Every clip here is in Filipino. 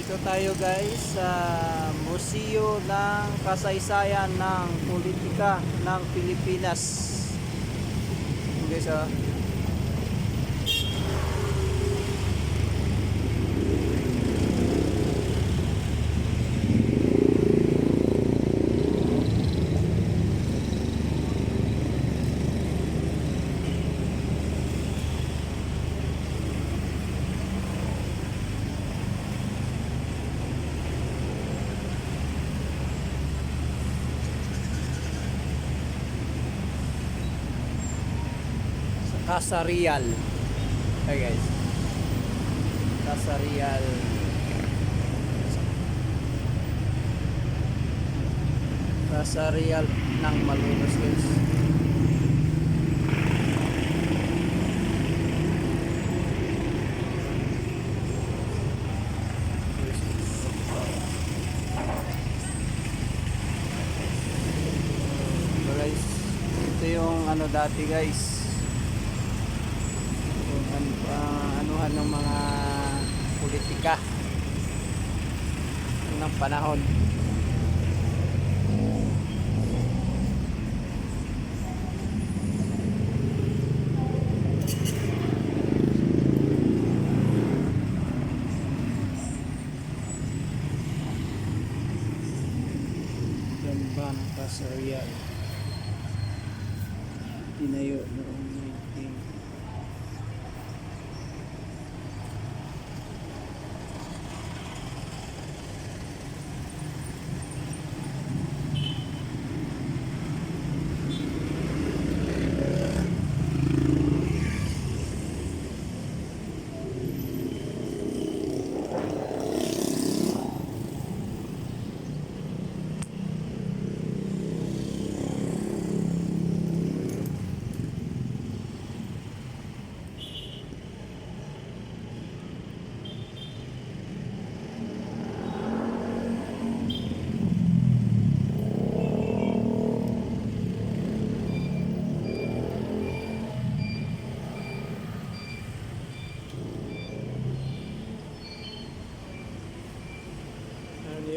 Dito tayo guys sa Museo ng Kasaysayan ng Politika ng Pilipinas. Okay, so Casa Real. Hey guys. Casa Real. Casa Real ng Malolos guys. So guys, ito yung ano dati guys. Anuhan ng mga politika ng panahon. Ganda ng Casa Real. Tinayo noong 19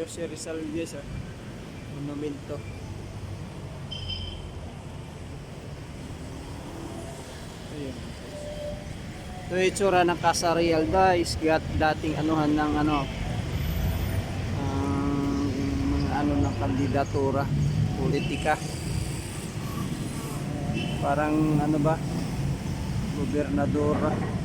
Jose Rizal Villez, monumento. Ayun. Ito yung itsura ng Casa Real guys. Dating anuhan ng mga ano ng kandidatura politika. Parang ano ba? Gobernadora.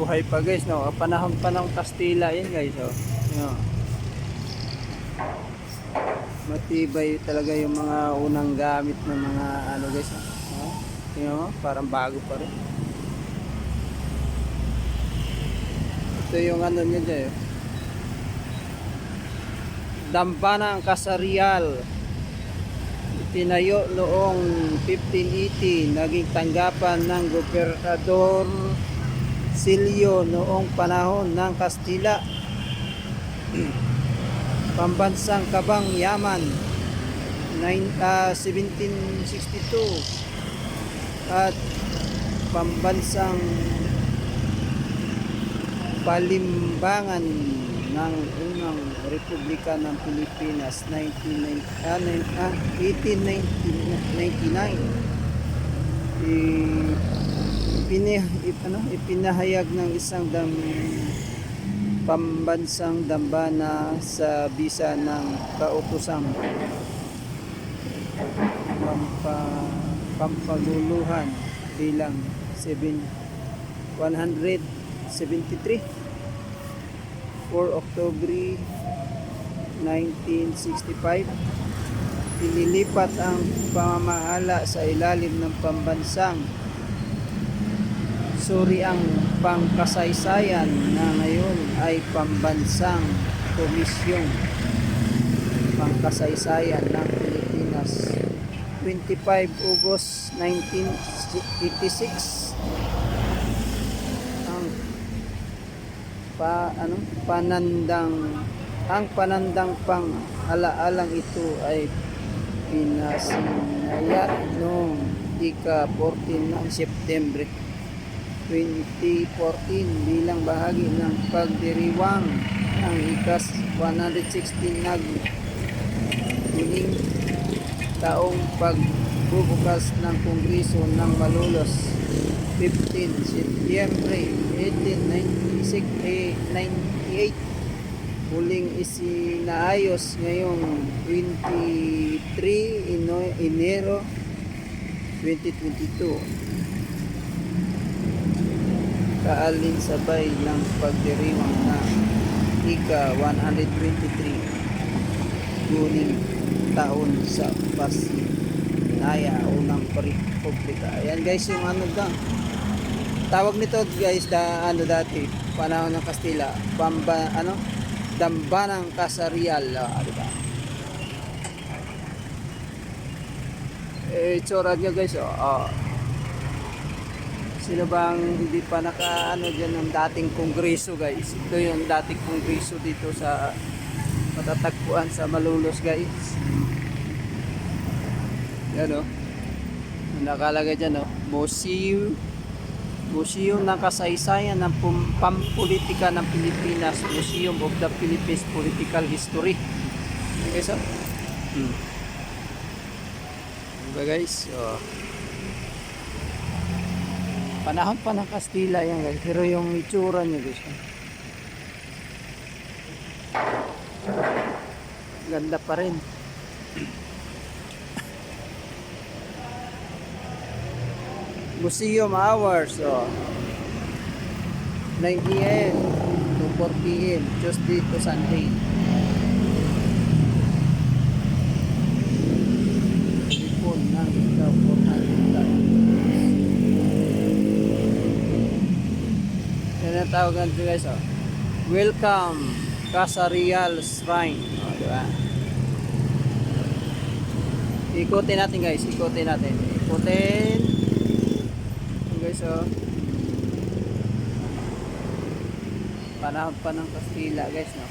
Buhay pa guys, no? Panahon pa ng Kastila yan guys, oh. No. Matibay talaga yung mga unang gamit ng mga ano guys, no? Tingnan mo, parang bago pa rin. Ito yung ano niya dyan, eh. Dambana ng Casa Real. Itinayo noong 1580, naging tanggapan ng Gobernador Silio noong panahon ng Kastila. Pambansang Kabang Yaman 1762 at pambansang Palimbangan ng unang Republika ng Pilipinas 1899. Ipinahayag ng isang pambansang dambana sa bisa ng kautosang pampaguluhan bilang 173 4 October 1965. Inilipat ang pamamahala sa ilalim ng pambansang suriang pangkasaysayan na ngayon ay Pambansang Komisyong Pangkasaysayan ng Pilipinas. 25 August 1986 ang panandang pang-alaalang ito ay pinasinaya noong ika-14 ng September 2014 bilang bahagi ng pagdiriwang ng ika-116 nagdining taong pagbubukas ng Kongreso ng Malolos 15 Setyembre 1898. Huling isinaayos ngayong 23 Enero 2022. Kaalinsabay ng pagdiriwang ng ika-123 guning taon sa Pasinaya, unang republika. Ayan guys, yung ano daw. Tawag nito guys, dati, panahon ng Kastila, Dambanang Kasarial, di ba? Itsura niya guys, sino bang hindi pa dyan ng dating kongreso guys? Ito yung dating kongreso dito sa matatagpuan sa Malolos guys. Yan o. Nakalagay dyan o. Museum ng Kasaysayan ng Pampolitika ng Pilipinas. Museum of the Philippines Political History. Okay so? Diba guys? Panahon pa ng Kastila yan guys. Pero yung itsura nyo guys. Ganda pa rin. Museum hours. 9 AM to 4 PM. Tuesday to Sunday. Ipon ng ikaw 400. Yan ang tawagan dito guys. Welcome Kasarial Shrine. Diba? Ikutin natin guys. Ikutin. Guys, panahon pa ng Kastila guys, no?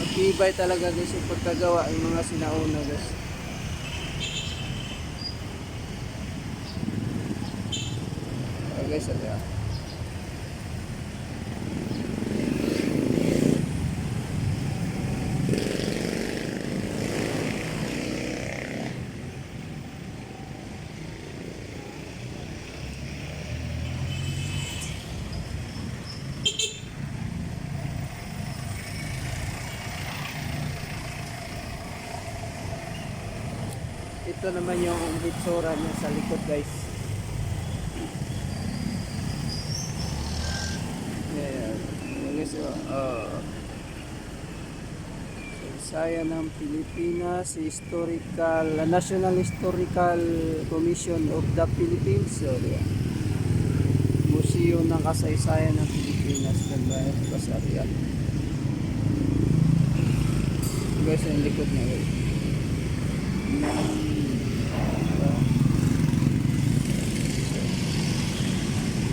Matibay talaga guys yung pagkagawa ng mga sinauna guys. Guys, ito naman yung itsura niya sa likod guys. Ayan. Kasaysayan ng Pilipinas, National Historical Commission of the Philippines. Museum ng Kasaysayan ng Pilipinas, Dambanang Kasarial. Guys, yung likod niya guys.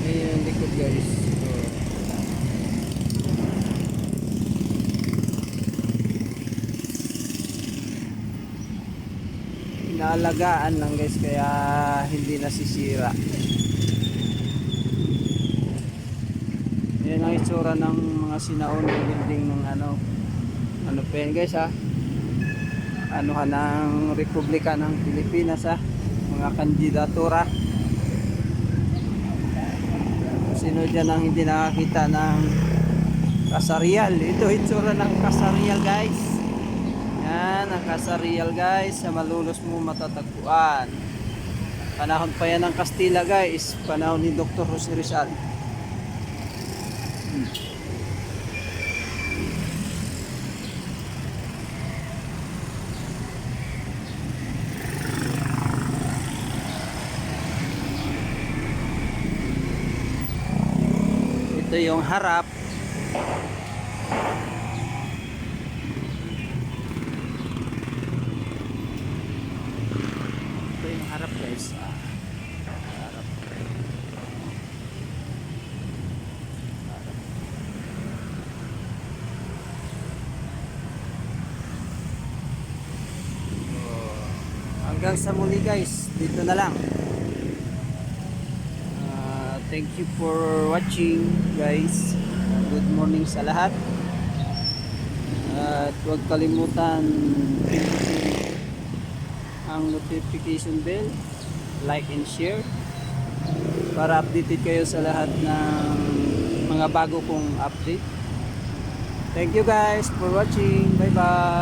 Ayan yung likod guys. Inaalagaan lang guys, kaya hindi nasisira. Yan ang itsura ng mga sinaunang building ng ano pa yan guys ha. Ng Republika ng Pilipinas ha. Mga kandidatura. Sino dyan ang hindi nakakita ng Kasarial? Ito itsura ng Kasarial guys. Yan ang Kasarial guys. Sa Malolos mo matatagpuan. Panahon pa yan ng Kastila guys. Panahon ni Dr. Jose Rizal. Ito yung harap. Ito yung harap guys. Harap. Hanggang sa muli guys, dito na lang. Thank you for watching guys. Good morning sa lahat. At huwag kalimutan pindutin ang notification bell, like and share para updated kayo sa lahat ng mga bago kong update. Thank you guys for watching. Bye bye.